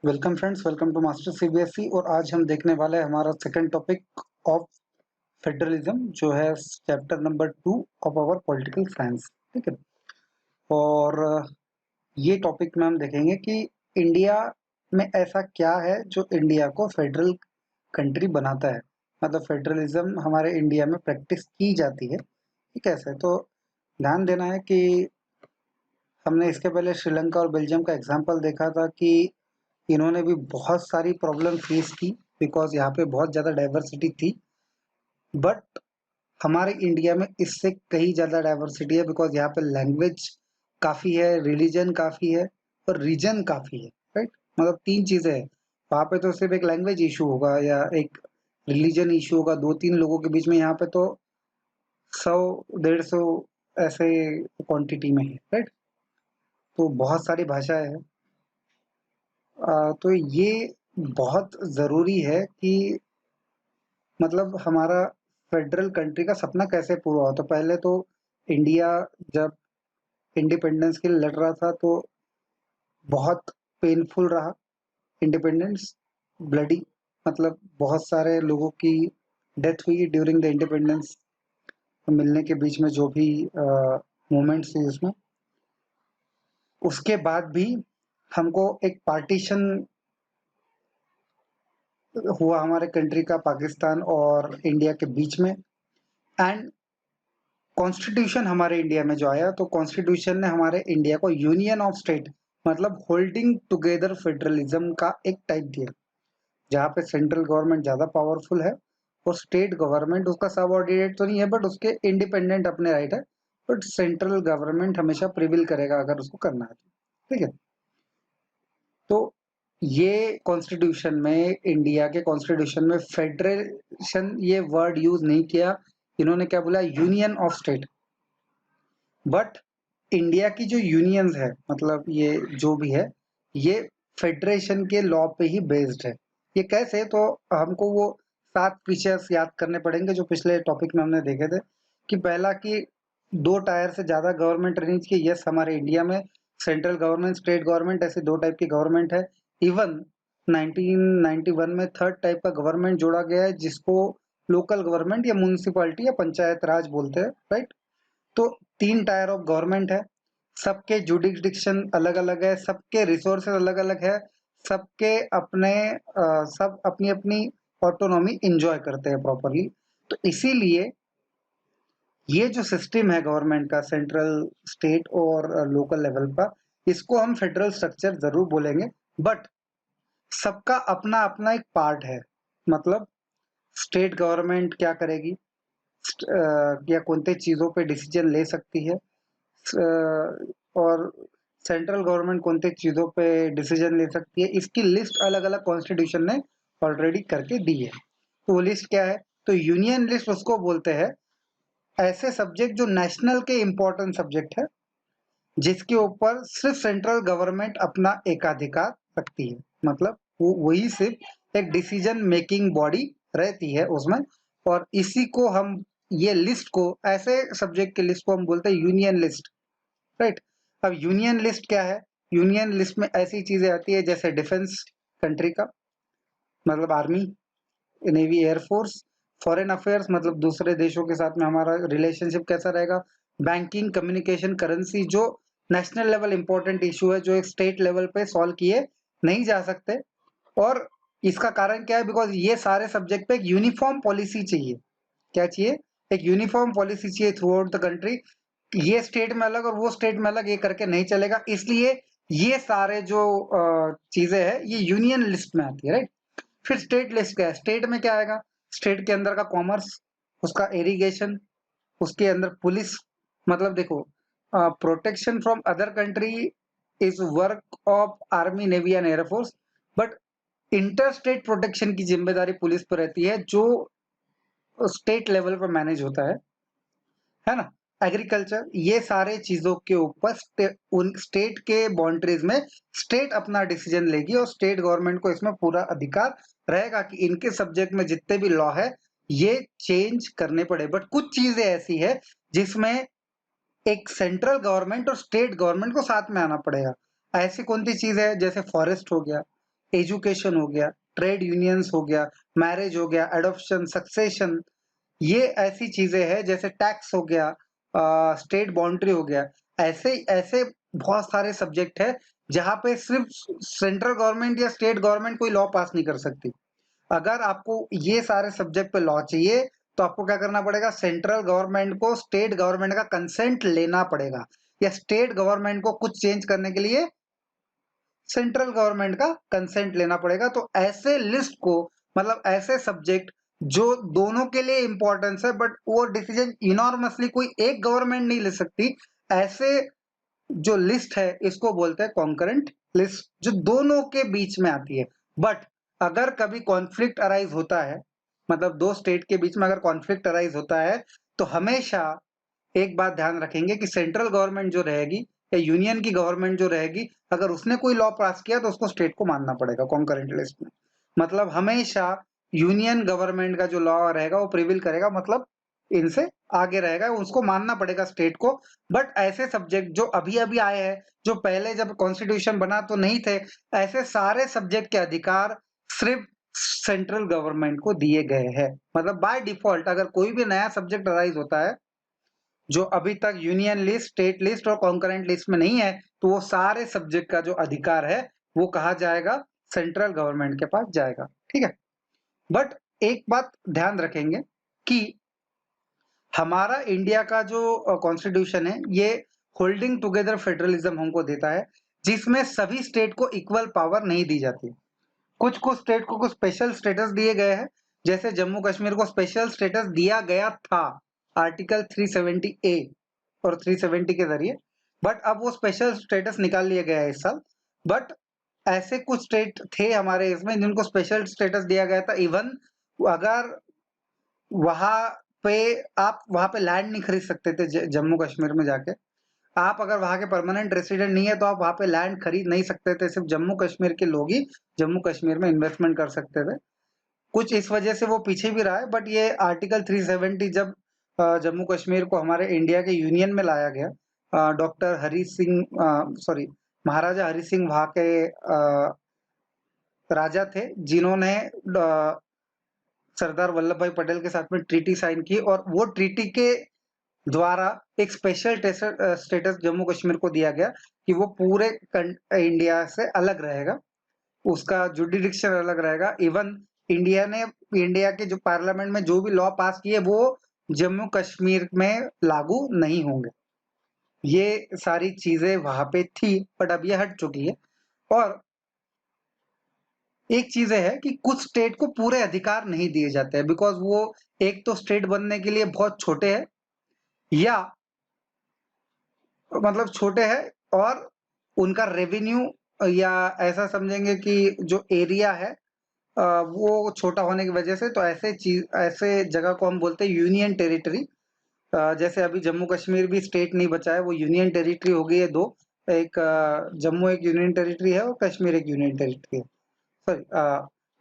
Welcome friends, welcome to master CBSE. और आज हम देखने वाले हैं हमारा सेकंड टॉपिक ऑफ फेडरलिज्म, जो है chapter number 2 of our political science. ठीक है। और ये टॉपिक में हम देखेंगे कि इंडिया में ऐसा क्या है जो इंडिया को फेडरल कंट्री बनाता है। मतलब फेडरलिज्म हमारे इंडिया में प्रैक्टिस की जाती है। ठीक है। कैसे तो ध्यान देना है कि हमने इसके पहले श्रीलंका और बेल्जियम का एग्जाम्पल देखा था कि इन्होंने भी बहुत सारी प्रॉब्लम फेस की, बिकॉज यहाँ पे बहुत ज़्यादा डाइवर्सिटी थी। बट हमारे इंडिया में इससे कहीं ज़्यादा डाइवर्सिटी है, बिकॉज यहाँ पे लैंग्वेज काफ़ी है, रिलीजन काफ़ी है और रीजन काफ़ी है। राइट। मतलब तीन चीज़ें हैं। वहाँ पे तो सिर्फ एक लैंग्वेज इशू होगा या एक रिलीजन इशू होगा, दो तीन लोगों के बीच में। यहाँ पे तो 100 150 ऐसे क्वांटिटी में है। राइट। तो बहुत सारी भाषाएं हैं। तो ये बहुत ज़रूरी है कि मतलब हमारा फेडरल कंट्री का सपना कैसे पूरा हो। तो पहले तो इंडिया जब इंडिपेंडेंस के लिए लड़ रहा था तो बहुत पेनफुल रहा इंडिपेंडेंस, ब्लडी। मतलब बहुत सारे लोगों की डेथ हुई ड्यूरिंग द इंडिपेंडेंस मिलने के बीच में, जो भी मोमेंट्स थी उसमें। उसके बाद भी हमको एक पार्टीशन हुआ हमारे कंट्री का, पाकिस्तान और इंडिया के बीच में। एंड कॉन्स्टिट्यूशन हमारे इंडिया में जो आया, तो कॉन्स्टिट्यूशन ने हमारे इंडिया को यूनियन ऑफ स्टेट, मतलब होल्डिंग टुगेदर फेडरलिज्म का एक टाइप दिया, जहाँ पे सेंट्रल गवर्नमेंट ज़्यादा पावरफुल है और स्टेट गवर्नमेंट उसका सबऑर्डिनेट तो नहीं है, बट उसके इंडिपेंडेंट अपने राइट है। बट सेंट्रल गवर्नमेंट हमेशा प्रिविल करेगा अगर उसको करना है। ठीक है। तो ये कॉन्स्टिट्यूशन में, इंडिया के कॉन्स्टिट्यूशन में फेडरेशन ये वर्ड यूज नहीं किया। इन्होंने क्या बोला? Union of state. But India की जो यूनियंस है, मतलब ये जो भी है, ये फेडरेशन के लॉ पे ही बेस्ड है। ये कैसे? तो हमको वो 7 फीचर्स याद करने पड़ेंगे जो पिछले टॉपिक में हमने देखे थे। कि पहला कि 2 टायर से ज़्यादा गवर्नमेंट रहनी चाहिए। यस, हमारे इंडिया में सेंट्रल गवर्नमेंट, स्टेट गवर्नमेंट, ऐसे 2 टाइप की गवर्नमेंट है। इवन 1991 में थर्ड टाइप का गवर्नमेंट जोड़ा गया है, जिसको लोकल गवर्नमेंट या म्यूनिसिपैलिटी या पंचायत राज बोलते हैं। राइट। तो 3 टायर ऑफ गवर्नमेंट है, सबके जुडिक्शन अलग अलग है, सबके रिसोर्सेज अलग अलग है, सबके अपने सब अपनी अपनी ऑटोनॉमी इंजॉय करते हैं प्रॉपरली। तो इसीलिए ये जो सिस्टम है गवर्नमेंट का, सेंट्रल, स्टेट और लोकल लेवल का, इसको हम फेडरल स्ट्रक्चर जरूर बोलेंगे। बट सबका अपना अपना एक पार्ट है। मतलब स्टेट गवर्नमेंट क्या करेगी, या कोणत्या चीजों पे डिसीजन ले सकती है, और सेंट्रल गवर्नमेंट कौन सी चीजों पे डिसीजन ले सकती है, इसकी लिस्ट अलग अलग कॉन्स्टिट्यूशन ने ऑलरेडी करके दी है। तो वो लिस्ट क्या है? तो यूनियन लिस्ट उसको बोलते हैं, ऐसे सब्जेक्ट जो नेशनल के इंपॉर्टेंट सब्जेक्ट है, जिसके ऊपर सिर्फ सेंट्रल गवर्नमेंट अपना एकाधिकार रखती है। मतलब वो वही सिर्फ एक डिसीजन मेकिंग बॉडी रहती है उसमें। और इसी को हम, ये लिस्ट को, ऐसे सब्जेक्ट के लिस्ट को हम बोलते हैं यूनियन लिस्ट। राइट। अब यूनियन लिस्ट क्या है? यूनियन लिस्ट में ऐसी चीजें आती है जैसे डिफेंस कंट्री का, मतलब army, navy, air force. Foreign affairs, मतलब दूसरे देशों के साथ में हमारा रिलेशनशिप कैसा रहेगा। बैंकिंग, कम्युनिकेशन, करेंसी, जो नेशनल लेवल इंपॉर्टेंट इशू है, जो एक स्टेट लेवल पे सॉल्व किए नहीं जा सकते। और इसका कारण क्या है? बिकॉज ये सारे सब्जेक्ट पे एक यूनिफॉर्म पॉलिसी चाहिए। क्या चाहिए? एक यूनिफॉर्म पॉलिसी चाहिए थ्रू आउट द कंट्री। ये स्टेट में अलग और वो स्टेट में अलग, ये करके नहीं चलेगा। इसलिए ये सारे जो चीजें हैं, ये यूनियन लिस्ट में आती है। राइट। फिर स्टेट लिस्ट क्या है? स्टेट में क्या आएगा? स्टेट के अंदर का कॉमर्स, उसका इरिगेशन, उसके अंदर पुलिस। मतलब देखो, protection from other country is work of army, navy and air force. But inter state protection की जिम्मेदारी पुलिस पर रहती है, जो स्टेट लेवल पर मैनेज होता है ना। एग्रीकल्चर, ये सारे चीजों के ऊपर उन स्टेट के बाउंड्रीज में स्टेट अपना डिसीजन लेगी, और स्टेट गवर्नमेंट को इसमें पूरा अधिकार रहेगा कि इनके सब्जेक्ट में जितने भी लॉ है ये चेंज करने पड़े। बट कुछ चीजें ऐसी है जिसमें एक सेंट्रल गवर्नमेंट और स्टेट गवर्नमेंट को साथ में आना पड़ेगा। ऐसी कौन सी चीज है? जैसे फॉरेस्ट हो गया, एजुकेशन हो गया, ट्रेड यूनियंस हो गया, मैरिज हो गया, एडॉप्शन, सक्सेशन, ये ऐसी चीजें हैं, जैसे टैक्स हो गया, स्टेट बाउंड्री हो गया। ऐसे ऐसे बहुत सारे सब्जेक्ट है जहाँ पे सिर्फ सेंट्रल गवर्नमेंट या स्टेट गवर्नमेंट कोई लॉ पास नहीं कर सकती। अगर आपको ये सारे सब्जेक्ट पे लॉ चाहिए तो आपको क्या करना पड़ेगा, सेंट्रल गवर्नमेंट को स्टेट गवर्नमेंट का कंसेंट लेना पड़ेगा, या स्टेट गवर्नमेंट को कुछ चेंज करने के लिए सेंट्रल गवर्नमेंट का कंसेंट लेना पड़ेगा। तो ऐसे लिस्ट को, मतलब ऐसे सब्जेक्ट जो दोनों के लिए इंपॉर्टेंस है बट वो डिसीजन इनॉर्मसली कोई एक गवर्नमेंट नहीं ले सकती, ऐसे जो लिस्ट है इसको बोलते हैं कॉन्करेंट लिस्ट, जो दोनों के बीच में आती है। बट अगर कभी कॉन्फ्लिक्ट अराइज होता है, मतलब दो स्टेट के बीच में अगर कॉन्फ्लिक्ट अराइज होता है, तो हमेशा एक बात ध्यान रखेंगे कि सेंट्रल गवर्नमेंट जो रहेगी या यूनियन की गवर्नमेंट जो रहेगी, अगर उसने कोई लॉ पास किया तो उसको स्टेट को मानना पड़ेगा कॉन्करेंट लिस्ट में। मतलब हमेशा यूनियन गवर्नमेंट का जो लॉ रहेगा वो प्रिविल करेगा, मतलब इनसे आगे रहेगा, उसको मानना पड़ेगा स्टेट को। बट ऐसे सब्जेक्ट जो अभी अभी आए हैं, जो पहले जब कॉन्स्टिट्यूशन बना तो नहीं थे, ऐसे सारे सब्जेक्ट के अधिकार सिर्फ सेंट्रल गवर्नमेंट को दिए गए हैं। मतलब बाय डिफॉल्ट अगर कोई भी नया सब्जेक्ट अराइज होता है जो अभी तक यूनियन लिस्ट, स्टेट लिस्ट और कॉन्करेंट लिस्ट में नहीं है, तो वो सारे सब्जेक्ट का जो अधिकार है वो कहा जाएगा, सेंट्रल गवर्नमेंट के पास जाएगा। ठीक है। बट एक बात ध्यान रखेंगे कि हमारा इंडिया का जो कॉन्स्टिट्यूशन है ये होल्डिंग टुगेदर फेडरलिज्म हमको देता है, जिसमें सभी स्टेट को इक्वल पावर नहीं दी जाती। कुछ कुछ स्टेट को कुछ स्पेशल स्टेटस दिए गए हैं, जैसे जम्मू कश्मीर को स्पेशल स्टेटस दिया गया था आर्टिकल 370 ए और 370 के जरिए, बट अब वो स्पेशल स्टेटस निकाल लिया गया है इस साल। बट ऐसे कुछ स्टेट थे हमारे इसमें जिनको स्पेशल स्टेटस दिया गया था। इवन अगर वहां पे आप वहां पे लैंड नहीं खरीद सकते थे, जम्मू कश्मीर में जाके आप अगर वहां के परमानेंट रेसिडेंट नहीं है तो आप वहां पे लैंड खरीद नहीं सकते थे, सिर्फ जम्मू कश्मीर के लोग ही जम्मू कश्मीर में इन्वेस्टमेंट कर सकते थे। कुछ इस वजह से वो पीछे भी रहा है, बट ये आर्टिकल 370 जब जम्मू कश्मीर को हमारे इंडिया के यूनियन में लाया गया, डॉक्टर हरी सिंह, सॉरी, महाराजा हरी सिंह वहां के राजा थे, जिन्होंने सरदार वल्लभ भाई पटेल के साथ में ट्रीटी साइन की, और वो ट्रीटी के द्वारा एक स्पेशल स्टेटस जम्मू कश्मीर को दिया गया कि वो पूरे इंडिया से अलग रहेगा, उसका जुडिडिक्शन अलग रहेगा। इवन इंडिया के जो पार्लियामेंट में जो भी लॉ पास किए वो जम्मू कश्मीर में लागू नहीं होंगे। ये सारी चीजें वहां पे थी, बट अब ये हट चुकी है। और एक चीज है कि कुछ स्टेट को पूरे अधिकार नहीं दिए जाते हैं, बिकॉज वो एक तो स्टेट बनने के लिए बहुत छोटे हैं, या मतलब छोटे हैं, और उनका रेवेन्यू, या ऐसा समझेंगे कि जो एरिया है वो छोटा होने की वजह से, तो ऐसे जगह को हम बोलते हैं यूनियन टेरिटरी। जैसे अभी जम्मू कश्मीर भी स्टेट नहीं बचा है, वो यूनियन टेरिटरी हो गई है दो। एक जम्मू एक यूनियन टेरिटरी है और कश्मीर एक यूनियन टेरिटरी है। सॉरी,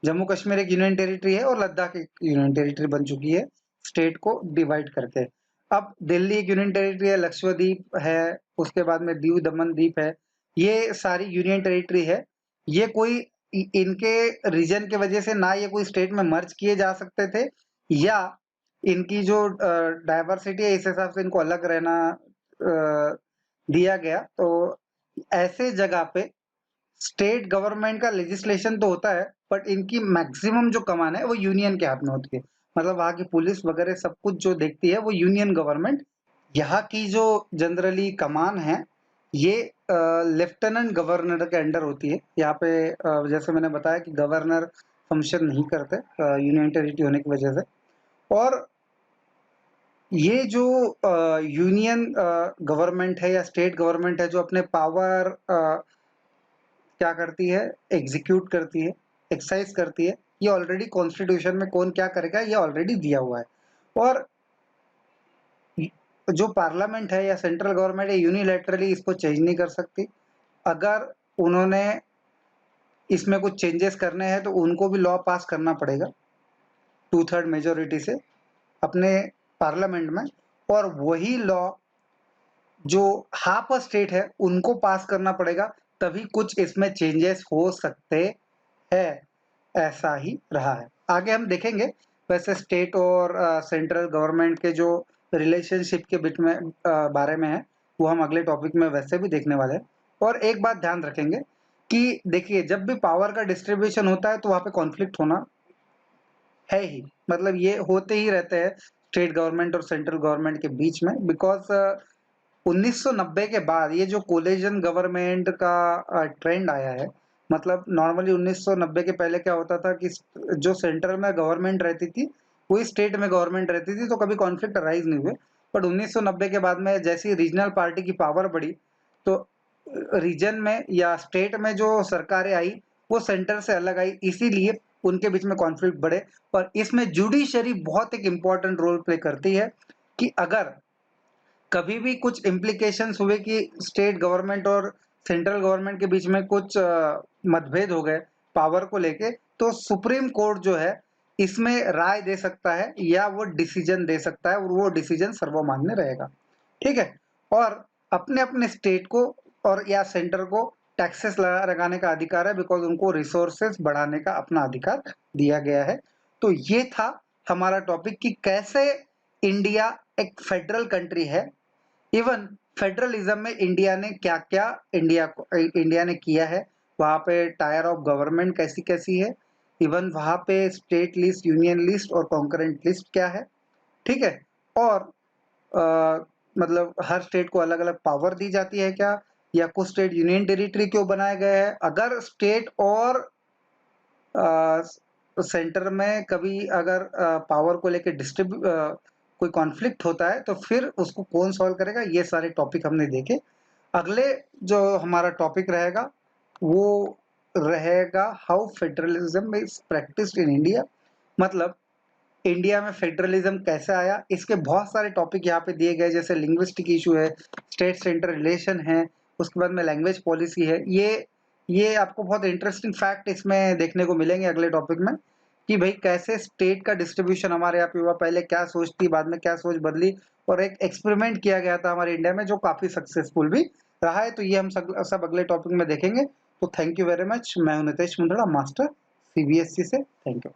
जम्मू कश्मीर एक यूनियन टेरिटरी है और लद्दाख एक यूनियन टेरिटरी बन चुकी है, स्टेट को डिवाइड करके। अब दिल्ली एक यूनियन टेरिटरी है, लक्षद्वीप है, उसके बाद में दीव दमन द्वीप है, ये सारी यूनियन टेरिटरी है। ये कोई इनके रीजन के वजह से ना ये कोई स्टेट में मर्ज किए जा सकते थे, या इनकी जो डाइवर्सिटी है इस हिसाब से इनको अलग रहना दिया गया। तो ऐसे जगह पे स्टेट गवर्नमेंट का लेजिस्लेशन तो होता है, बट इनकी मैक्सिमम जो कमान है वो यूनियन के हाथ में होती है। मतलब वहां की पुलिस वगैरह सब कुछ जो देखती है वो यूनियन गवर्नमेंट। यहाँ की जो जनरली कमान है ये लेफ्टिनेंट गवर्नर के अंडर होती है। यहाँ पे जैसे मैंने बताया कि गवर्नर फंक्शन नहीं करते यूनियन टेरिटरी होने की वजह से। और ये जो यूनियन गवर्नमेंट है या स्टेट गवर्नमेंट है जो अपने पावर क्या करती है, एग्जीक्यूट करती है, एक्सरसाइज करती है, ये ऑलरेडी कॉन्स्टिट्यूशन में कौन क्या करेगा ये ऑलरेडी दिया हुआ है। और जो पार्लियामेंट है या सेंट्रल गवर्नमेंट है यूनिलैटरली इसको चेंज नहीं कर सकती। अगर उन्होंने इसमें कुछ चेंजेस करने हैं तो उनको भी लॉ पास करना पड़ेगा 2/3 मेजोरिटी से अपने पार्लियामेंट में, और वही लॉ जो हाफ अ स्टेट है उनको पास करना पड़ेगा, तभी कुछ इसमें चेंजेस हो सकते है, ऐसा ही रहा है। आगे हम देखेंगे वैसे स्टेट और सेंट्रल गवर्नमेंट के जो रिलेशनशिप के बीच में बारे में है, वो हम अगले टॉपिक में वैसे भी देखने वाले हैं। और एक बात ध्यान रखेंगे कि देखिए, जब भी पावर का डिस्ट्रीब्यूशन होता है तो वहाँ पे कॉन्फ्लिक्ट होना है ही, मतलब ये होते ही रहते हैं स्टेट गवर्नमेंट और सेंट्रल गवर्नमेंट के बीच में, बिकॉज 1990 के बाद ये जो कोलिजन गवर्नमेंट का ट्रेंड आया है, मतलब नॉर्मली 1990 के पहले क्या होता था कि जो सेंट्रल में गवर्नमेंट रहती थी वही स्टेट में गवर्नमेंट रहती थी, तो कभी कॉन्फ्लिक्ट अराइज नहीं हुए। बट 1990 के बाद में जैसी रीजनल पार्टी की पावर बढ़ी, तो रीजन में या स्टेट में जो सरकारें आई वो सेंटर से अलग आई, इसीलिए उनके बीच में कॉन्फ्लिक्ट बढ़े। और इसमें जुडिशरी बहुत एक इम्पॉर्टेंट रोल प्ले करती है कि अगर कभी भी कुछ इम्प्लीकेशंस हुए कि स्टेट गवर्नमेंट और सेंट्रल गवर्नमेंट के बीच में कुछ मतभेद हो गए पावर को लेके, तो सुप्रीम कोर्ट जो है इसमें राय दे सकता है या वो डिसीजन दे सकता है, और वो डिसीजन सर्वमान्य रहेगा। ठीक है। और अपने अपने स्टेट को और या सेंटर को टैक्सेस लगाने का अधिकार है, बिकॉज उनको रिसोर्सेस बढ़ाने का अपना अधिकार दिया गया है। तो ये था हमारा टॉपिक कि कैसे इंडिया एक फेडरल कंट्री है, इवन फेडरलिज्म में इंडिया ने क्या क्या इंडिया ने किया है, वहाँ पे टायर ऑफ गवर्नमेंट कैसी कैसी है, इवन वहाँ पे स्टेट लिस्ट, यूनियन लिस्ट और कॉन्करेंट लिस्ट क्या है। ठीक है। और मतलब हर स्टेट को अलग अलग पावर दी जाती है क्या, या कुछ स्टेट यूनियन टेरिटरी क्यों बनाए गए हैं, अगर स्टेट और सेंटर में कभी अगर पावर को लेके कोई कॉन्फ्लिक्ट होता है तो फिर उसको कौन सॉल्व करेगा, ये सारे टॉपिक हमने देखे। अगले जो हमारा टॉपिक रहेगा वो रहेगा how federalism is practised in India, मतलब इंडिया में फेडरलिज्म कैसे आया। इसके बहुत सारे टॉपिक यहाँ पे दिए गए, जैसे लिंग्विस्टिक इशू है, स्टेट सेंटर रिलेशन है, उसके बाद में लैंग्वेज पॉलिसी है। ये आपको बहुत इंटरेस्टिंग फैक्ट इसमें देखने को मिलेंगे अगले टॉपिक में, कि भाई कैसे स्टेट का डिस्ट्रीब्यूशन हमारे यहाँ पे हुआ, पहले क्या सोच थी, बाद में क्या सोच बदली, और एक एक्सपेरिमेंट किया गया था हमारे इंडिया में जो काफी सक्सेसफुल भी रहा है। तो ये हम सब अगले टॉपिक में देखेंगे। तो थैंक यू वेरी मच। मैं हूं नितेश मुंदड़ा, मास्टर CBSE से। Thank you.